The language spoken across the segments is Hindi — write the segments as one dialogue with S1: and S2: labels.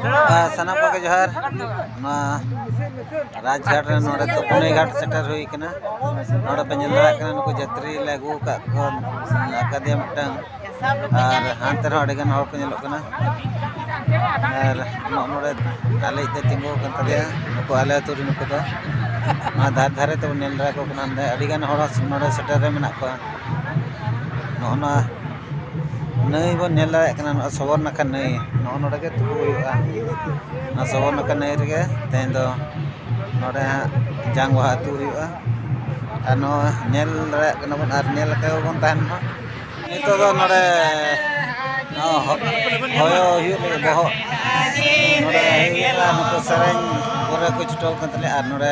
S1: सनाम को जोहार राजघाट नोड़े तुपुनी घाट सेटर हुई कना नोड़े पे नेल दाड़ा कना नुकु यात्री ले अगू का अकादिया मिटन और हानते रो अडेगान हर को नेलो कना और नोड़े आले इते तिंगो कन तदिया नुकु आले अतुरी नुकु दो धार धारे तो नेल दाड़ा को कना अडिगान हर नोड़े सेटर रे मेना को नोना नई बन नेल दाड़ा कना सबोर नका नई नोड़े के तुपु हुआ ना सबोर नका नई रे तेन दो नोड़े जांग वहा तु हुआ अनो नेल दाड़ा कना बन आर नेल के बन तान मा नितो दो नोड़े होयो हुई बहो नोड़े हुआ नुकु सरें पूरा कुछ टोल कतले आर नोड़े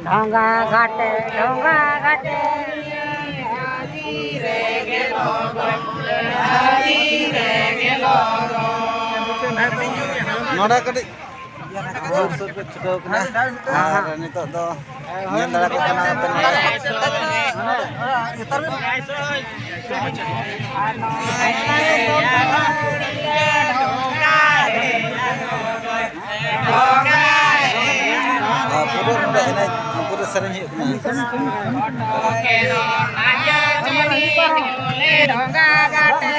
S2: ढोंगा घाटे
S1: नोड़ा कटी जोर सोर पे छुटाव कना और नितो दो नेल दाड़ा को कना पूरा नोड़ा एना पूरा सरें हुई कना
S2: ढोंगा घाटे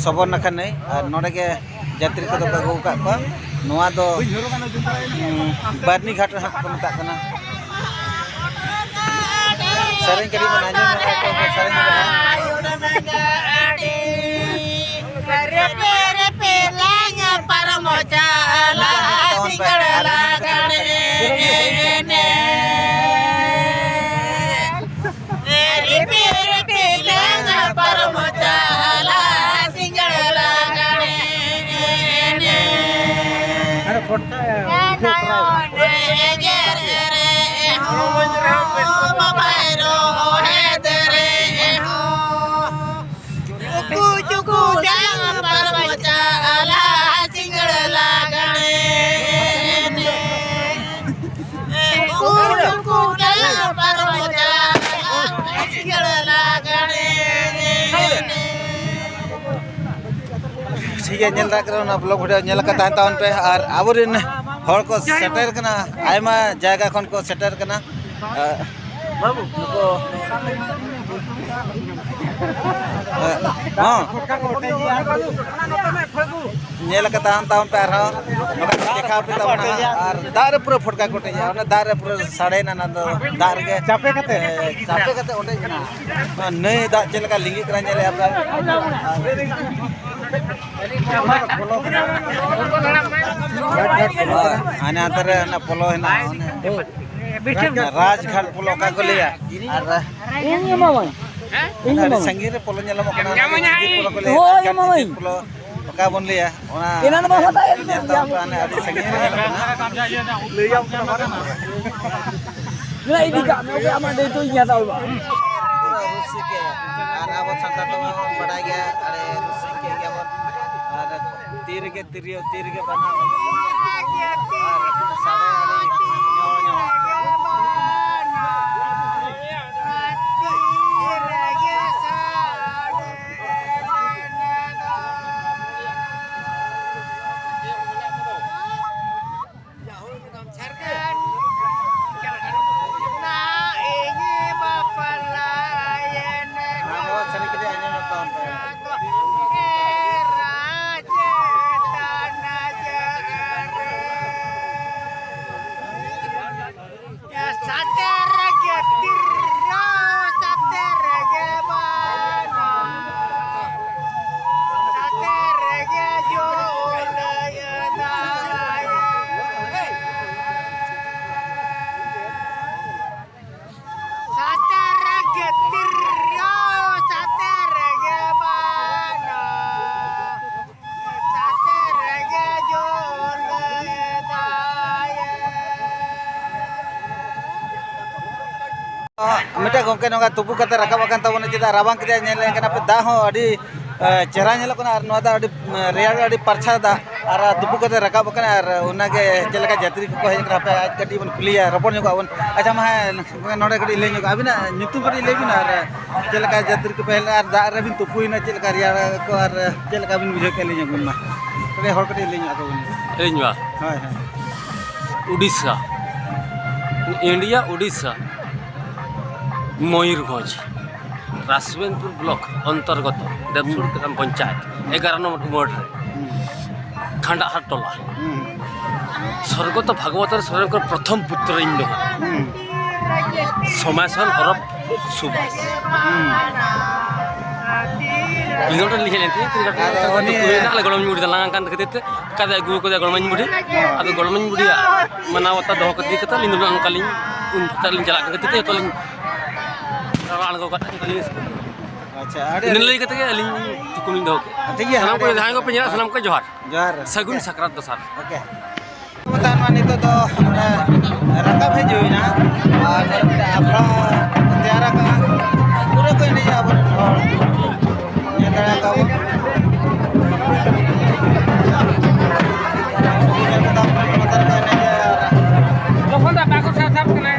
S2: सबोर नखा नहीं नोड़े के यात्री को अगू का बारनी घाट को मत सरें कड़ी बना ठीक है नेल दाड़ा ब्लॉग वीडियो नेल का तान पे और आबोरिन हर को सेटर कना आयमा जायगा खन को सेटर कना बाबू नुको नेल का तान पे आरो देखा पे तबना और दारे पूरा फटका कोटे जा दारे पूरा साड़े ना दार के चापे कते ओटे ना नई दा चलका लिंगी करा नेले आपका आने अंतर ना पोलो है ना राजघाट पोलो का को लिया संगीत पोलो नेला मकना पोलो को लिया पोलो का बन लिया ओना इना न होता है आने आदि संगीत लिया ना इदी का में के आमा दे तो इया ता रुसी के और अब संता तो बड़ा गया अरे रुसी के क्या और तीर के बना और सारे मिटा गोंके नोगा तुपु कते रकाब अकान तबोन चिदा राबांग के नेले कना पे दा हो अडी चेहरा नेलो कना और नोआ दा अडी रेयाड़ अडी परछा दा और तुपु कते रकाब कना और उनागे चेलका यात्री को हेज करा पे आज कटी बन कुलिया रपन ᱧᱚᱜ आवन अच्छा मा नोडे कटी ले ᱧᱚᱜ अबिना ᱧᱩᱛᱩᱢ कटी लेबिन और चेलका यात्री को पहले और दा रे बिन तुपुइना चेलका रेयाड़ को और चेलका बिन बुझे के ले ᱧᱚᱜ मा तबे हर कटी ले ᱧᱚᱜ आको
S3: एलिंगवा
S2: हाय हाय
S3: उड़ीसा इंडिया उड़ीसा मयूरभंज राजवेंद्रपुर ब्लॉक अंतर्गत देवसुर ग्राम पंचायत 11 नंबर वार्ड खंडाहार टोला स्वर्गत भागवतर सरन प्रथम पुत्र इंदो समासन अरब सुभाष इंगोट लिखे लेते कुना गड़म मुड़ी दलांग कान कते कदे गु को गड़म मुड़ी अब गड़म मुड़ी मनावता दो कदी कता लिन दलांग कालिन उन तलिन चला कते तो लिन राण को कता लिन
S2: अच्छा
S3: इन लई कते लिन तुकुन दो
S2: ठीक है
S3: सलाम को जहां को पंजा सलाम को जोहार
S2: जोहार
S3: सगुन सकरात दसार
S2: ओके बतान मानी तो रकाब है जो ना और आपरा तैयार का पूरा कोई नहीं अब ये तरह का
S3: कौन दा बाको साफ करना है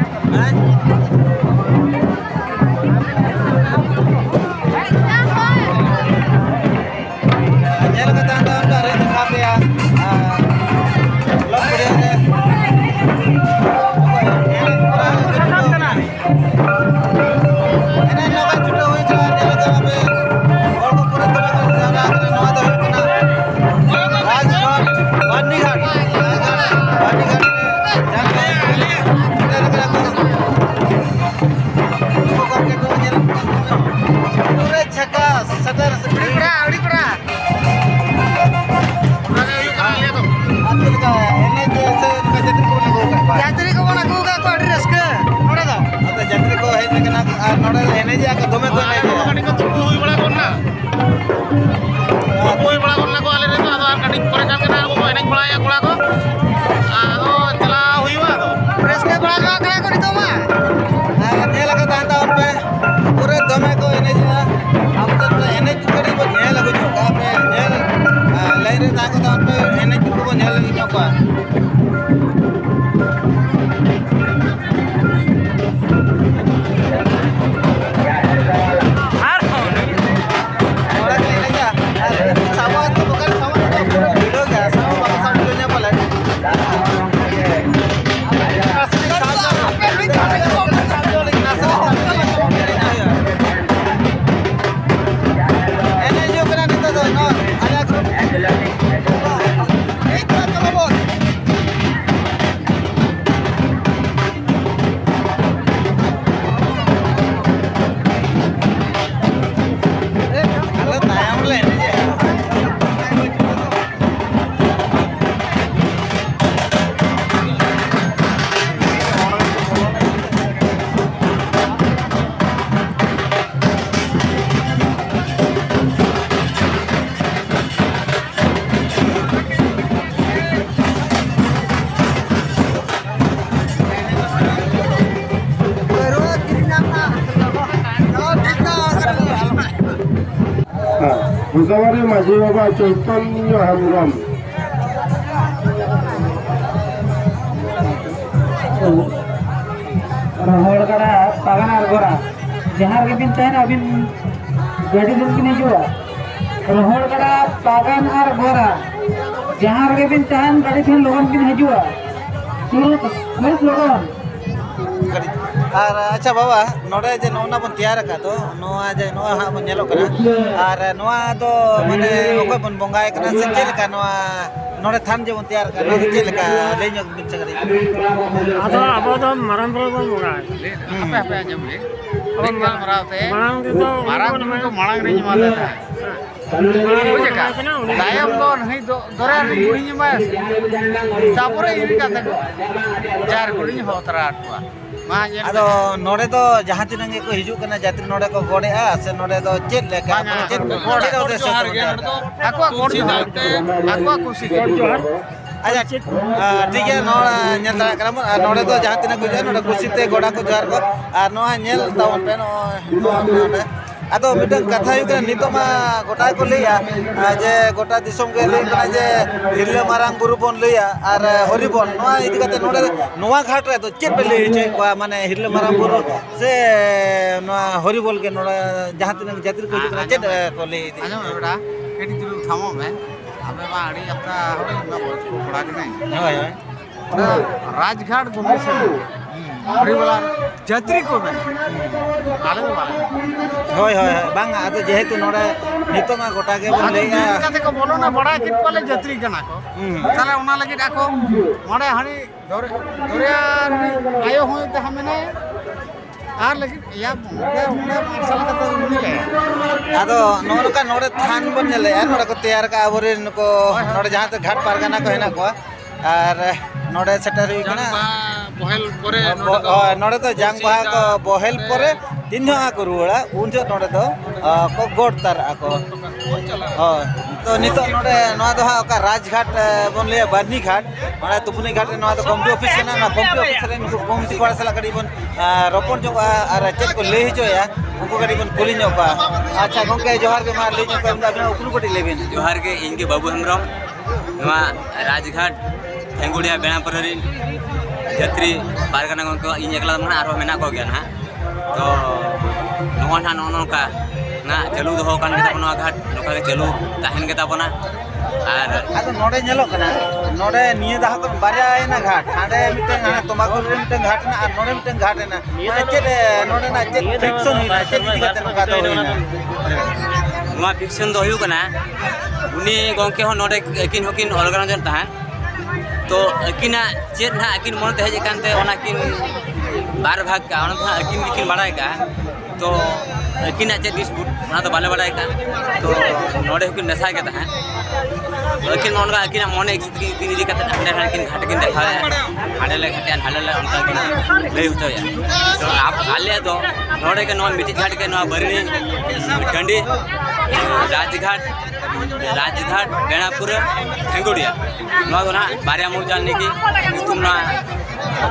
S4: Musawari Maji Baba Chaitanyo Hamram
S5: रोहड़ करा पागन और गोरा जहाँ के बिन तहन अभी गाड़ी दिन की नहीं जुआ रोहड़ करा पागन और गोरा जहाँ के बिन तहन गाड़ी दिन लोगों की नहीं जुआ तुरंत लोगों
S2: और अच्छा बाबा नोडे जे नोना बन तैयार का तो नोआ जे नोआ हा बन नेलो कना और नोआ तो माने ओको बन बंगाय कना से चेल का नोआ नोडे थान जे बन तैयार का नोडे चेल का ले ᱧᱚᱜ बिन चगरी
S6: आदो अब तो मरन पर बन बंगाय आपे आपे आजम ले अब मराते मांग दे तो मांग रे माले था दायम तो नहीं दोरा रे गुणी मा तापरे इन का तक चार गुणी होतरा अटवा
S2: आदो नोडे तो जहां तिनंग को हिजु कना यात्री नोडे को गोडे आ से नोडे तो चेल लेका चेल गोडे होते से
S6: akwa kursi दाते akwa kursi
S2: अच्छा ठीक है नोड़ा नेल दाड़ा करा नोडे तो जहां तिनंग को जा नोडे कुर्सी ते गोडा को जार को और नोआ नेल तावन पे नो ᱟᱫᱚ ᱢᱤᱫᱴᱟᱝ ᱠᱟᱛᱷᱟ ᱦᱩᱭᱩᱜ ᱠᱟᱱᱟ ᱱᱤᱛᱚᱜ ᱢᱟ ᱜᱚᱴᱟ ᱠᱚ ᱞᱟᱹᱭᱟ ᱡᱮ ᱜᱚᱴᱟ ᱫᱤᱥᱚᱢ ᱜᱮ ᱞᱟᱹᱭ ᱠᱟᱱᱟ ᱡᱮ ᱦᱤᱨᱞᱟᱹ ᱢᱟᱨᱟᱝ ᱵᱩᱨᱩ ᱵᱚᱱ ᱞᱟᱹᱭᱟ ᱟᱨ ᱦᱚᱨᱤᱵᱚᱞ ᱱᱚᱣᱟ ᱤᱫᱤ ᱠᱟᱛᱮ ᱱᱚᱰᱮ ᱱᱚᱣᱟ ᱜᱷᱟᱴ ᱨᱮᱫᱚ ᱪᱮᱫ ᱯᱮ ᱞᱟᱹᱭ ᱦᱚᱪᱚᱭᱮᱫ ᱠᱚᱣᱟ ᱢᱟᱱᱮ ᱦᱤᱨᱞᱟᱹ ᱢᱟᱨᱟᱝ ᱵᱩᱨᱩ ᱥᱮ ᱱᱚᱣᱟ ᱦᱚᱨᱤᱵᱚᱞ ᱜᱮ ᱱᱚᱰᱮ ᱡᱟᱦᱟᱸ ᱛᱤᱱᱟᱹᱜ ᱡᱟᱹᱛᱤ ᱠᱚ ᱦᱤᱡᱩᱜ ᱠᱟᱱᱟ ᱪᱮᱫ ᱠᱚ ᱞᱟᱹᱭ ᱤᱫᱤ
S6: ᱟᱸᱡᱚᱢ ᱢᱮ ᱵᱮᱴᱟ ᱠᱟᱹᱴᱤᱡ ᱪᱩᱞᱩᱝ ᱛᱷᱟᱢᱚᱜ ᱢᱮ ᱟᱯᱮ ᱢᱟ ᱟᱹᱰᱤ ᱟᱯᱛᱟ ᱦᱚᱲ ᱤᱧ ᱢᱟ ᱠᱚᱲᱟ ᱠᱟᱹᱱᱟᱹᱧ
S2: ᱦᱳᱭ ᱦᱳᱭ
S6: राजघाट घूमे से बड़ी वाला जत्री को में आले तो वाले
S2: ᱦᱳᱭ ᱦᱳᱭ ᱵᱟᱝ ᱟᱫᱚ ᱡᱮᱦᱮᱛᱩ ᱱᱚᱰᱮ ᱱᱤᱛᱚᱜ ᱢᱟ ᱜᱚᱴᱟ ᱜᱮ ᱵᱚᱱ ᱞᱟᱹᱭᱟ
S6: कते को बोलो ना बड़ा किन वाले जत्री कना को ताले ओना लगे आको माने हनी दरिया आयो होय ते हमेने आर लेकिन या उन्हें मार्शल का तो मिले
S2: ᱟᱫᱚ ᱱᱚᱝᱠᱟ ᱱᱚᱰᱮ ᱛᱷᱟᱱ ᱵᱚᱱ ᱧᱮᱞᱮᱜᱼᱟ ᱱᱚᱰᱮ ᱠᱚ ᱛᱮᱭᱟᱨ ᱠᱟᱜᱼᱟ ᱟᱵᱚᱨᱮᱱ ᱠᱚ ᱱᱚᱰᱮ ᱡᱟᱦᱟᱸ ᱛᱮ ᱜᱷᱟᱴ ᱯᱟᱨᱜᱟᱱᱟ ᱠᱚ ᱦᱮᱱᱟᱜ ᱠᱚᱣᱟ ᱟᱨ ᱱᱚᱰᱮ ᱥᱮᱴᱮᱨ ᱦᱩᱭ ᱠᱟᱱᱟ
S6: बहल परे
S2: नोड़े तो जांग बाहा को बहेल परे तीन जगह को रुआड़ा उन जो नोड़े तो को गोड़ तर आको तो नितो नोड़े नोआ तो हाँ का राजघाट बोन लिया बानी घाट नोड़े तुपुनी घाट नोआ तो कॉम्पी ऑफिस है ना कॉम्पी ऑफिस रे नुको कॉम्पी कोड़ा सला कड़ी बन रोपन जो और चेक को ले ही जो या उनको कड़ी बन कुली जो का अच्छा गोंके जोहार के मार ले जो का उनका बिना उकुल कोटी लेबिन
S3: जोहार के इनके बाबू हेम्ब्रम नवा राजघाट ठेंगुड़िया बेणापुरी जत्री पारगाना को इन एकला मन आरो मेना को गया ना तो नोआ ना नोका ना चलू दो कान के तपना घाट नोका के चलू ताहन के तपना आर
S2: आदो नोडे नेलो कना नोडे निये दाह को बारिया ना घाट हाडे मिटन हाना तमाकुल रे मिटन घाट ना आर नोडे मिटन घाट ना माने चेद नोडे ना चेद फिक्सन होइना चेद दिगते नोका दो होइना
S3: नोआ फिक्सन दो हुयु कना उनी गोंके हो नोडे एकिन होकिन ऑर्गेनाइजर ताहन तो अकिना चेद ना अकिन मन ते हेज कानते ओना किन बार भाग का ओना अकिन किन बड़ाय का तो अकिना चेद डिस्प्यूट ओना तो बाले बड़ाय का तो नोडे किन नसा के ताहन अकिन मनका अकिना मन एक किन इदी कते हाडे हाडे किन घाट किन देखा हाडे ले घाटे हाडे ले ओनका किन लई होतोया तो आप आले तो नोडे के नो मिटी घाट के नो बरनी टंडी राजघाट बेणापुर ठेंगुड़िया ना बारिया मुजान की तुम ना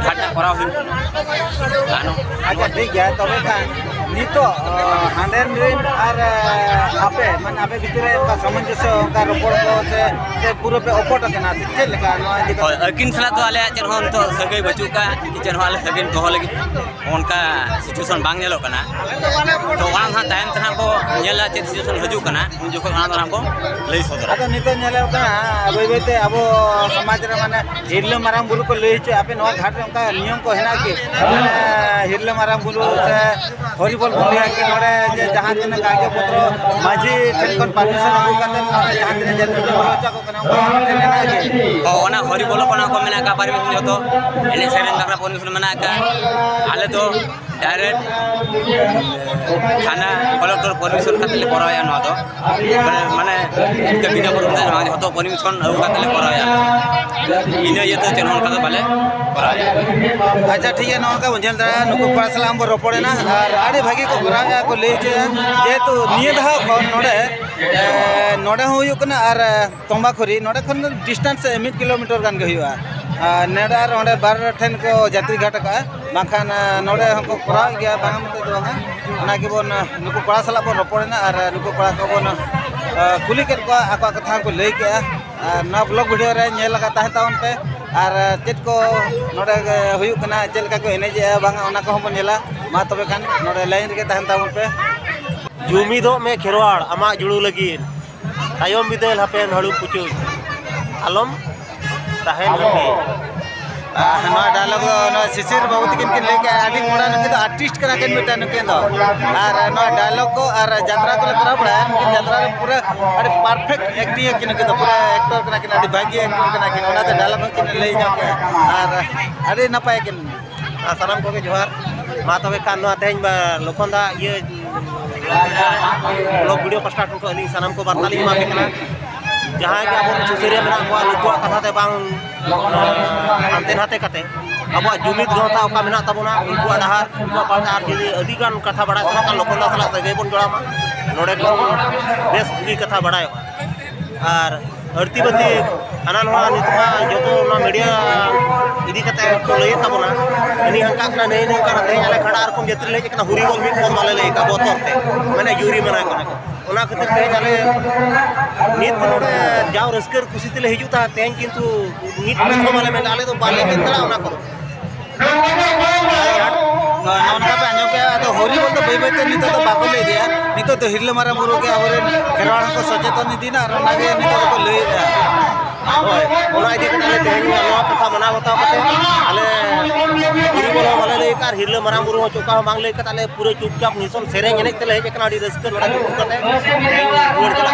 S3: घाट करा
S2: अच्छा ठीक है तबे खान नितो हांडेन रेन और आपे मान आपे भितरे का सामंजस्य का रोपड़ को से पूरा पे ओपट केना से लेका नोआ जी
S3: अकिन सला तो आले चेन होन तो सगई बचू का किचन वाले सगन तो लगी उनका सिचुएशन बांग नेलो कना तो वहां हां टाइम तना को नेला चेत सिचुएशन हजू कना उन जो वहां तना को लई सदर
S2: अतो नितो नेले कना बई बईते अबो समाज रे माने हिरले माराम बुरु को लई छ आपे नोआ घाट उनका नियम को हेना कि हिरले माराम बुरु से हरिबोल बोलिया कि नोडे जे जहां दिन कागज पत्र माझी टेलकन परमिशन अगु काते नोडे जहां दिन जते बोलचा को कना
S3: ओना हरिबोल कोना को मेना का परमिशन जतो एने सेरेन का परमिशन मेना का आले तो डायरेक्ट थाना कलेक्टर परमिशन खाते कराया न तो माने इनका बिना परमिशन ना हतो परमिशन अगु खाते कराया इन ये तो चेन का बाले कराया
S2: अच्छा ठीक है नोका उंजल दरा नुको पासला हम रोपड़े ना और आड़ी भागी को कराया को ले जेतु निये धा नोडे नोडे हुयु कना और तंबाखुरी नोडे खन डिस्टेंस 1 किलोमीटर गान गे हुआ नेडा ओंडे बार ठेन को यात्री घाट का बाखान नोडे हमको करा गया बांग मते दो हां ना के बोन नुको पड़ा सला बो रोपड़े ना और नुको पड़ा को बोन कुली के को आका कथा को ले के ना ब्लॉग वीडियो रे नेल लगा ताहे ताउन पे और चेत को नोडे हुयु कना चेल का को एनेजे बांग ओना को हम नेला मा तबे खान नोडे लाइन रे ताहे ताउन पे
S7: जुमिदो में खेरवाड़ आमा जुड़ू लगी तायम बिदेल हापेन हड़ू पुचू आलम ताहेन हपे
S2: ना डायलॉग ना शिशिर बाबू तिकिन के लेके आडी मोड़ा न के तो आर्टिस्ट करा के मिटा न के दो और ना डायलॉग को और यात्रा को करा पड़ा है यात्रा रे पूरा अरे परफेक्ट एक्टिंग के न के तो पूरा एक्टर करा के आडी भागी एक्टर करा के ओना तो डायलॉग के ले जा के और अरे नपाय के
S7: सानाम को जोहार मा तबे कान नो तेज लोखंदा ये ब्लॉग वीडियो पास्टा को अली सानाम को बार्ताली मा के कना जहां के अब सुसरिया मेना को लुकुआ कथा ते बांग अंते नाते कते अब जुमिद गौता का मेना तबना उनको आधार उनको पार्टार जे अधिकान कथा बड़ा सला लोखंदा सला सगे बन जोड़ा मा नोडे को बेस की कथा बड़ाय और ᱟᱹᱲᱛᱤ ᱵᱟᱹᱛᱤ ᱦᱟᱱᱟ ᱱᱚᱣᱟ ᱱᱤᱛᱢᱟ ᱡᱚᱛᱚ ᱚᱱᱟ ᱢᱤᱰᱤᱭᱟ ᱤᱫᱤ ᱠᱟᱛᱮ ᱠᱚ ᱞᱟᱹᱭᱮᱫ ᱛᱟᱵᱚᱱᱟ ᱩᱱᱤ ᱦᱟᱱᱠᱟ ᱠᱟᱱᱟ ᱱᱟᱹᱭ ᱱᱚᱝᱠᱟ ᱛᱮᱦᱮᱧ ᱟᱞᱮ ᱠᱷᱟᱲᱟ ᱨᱚᱠᱚᱢ ᱡᱟᱹᱛᱨᱤ ᱞᱮ ᱦᱮᱡ ᱠᱟᱱᱟ ᱦᱩᱨᱤ ᱵᱚᱞ ᱢᱤᱫ ᱵᱚᱞ ᱵᱟᱞᱮ ᱞᱟᱹᱭ ᱠᱟᱜ ᱵᱚᱛᱚᱨ ᱛᱮ ᱢᱟᱱᱮ ᱡᱩᱨᱤ ᱢᱟᱱᱟ ᱠᱟᱱᱟ ᱠᱚ ᱚᱱᱟ ᱠᱷᱟᱹᱛᱤᱨ ᱛᱮᱦᱮᱧ ᱟᱞᱮ ᱱᱤᱛ ᱱᱚᱰᱮ ᱡᱟᱣ ᱨᱟᱹᱥᱠᱟᱹ ᱠᱩᱥᱤ ᱛᱮᱞᱮ ᱦᱤᱡᱩᱜ ᱛᱟᱦᱮᱸ ᱛᱮᱦᱮᱧ ᱠᱤᱱᱛᱩ ᱱᱤᱛ ᱦᱚᱸ ᱵᱟᱞᱮ ᱢᱮᱱ ᱟᱞᱮ ᱫᱚ ᱵᱟᱞᱮ ᱢᱮᱱ ᱫᱟᱲᱮᱭᱟᱜᱼᱟ ᱚᱱᱟ ᱠᱚᱫᱚ
S1: नौका पे आजो के तो होरी बोल तो बई बई नितो तो बाको ले दिया नितो तो हिरले मारा मुरु के आबरे खेरवाड़ को सचेतन दीना और नागे नितो को ले दिया
S7: होय ओना इदी कते आले तेहेन नोआ कथा मना बताव कते आले होरी बोल वाले ले कार हिरले मारा मुरु चोका मांग ले कते आले पूरे चुपचाप निसोन सेरेंग एने तेले हेज कना डी रस्क नोडा कते रुड़ चला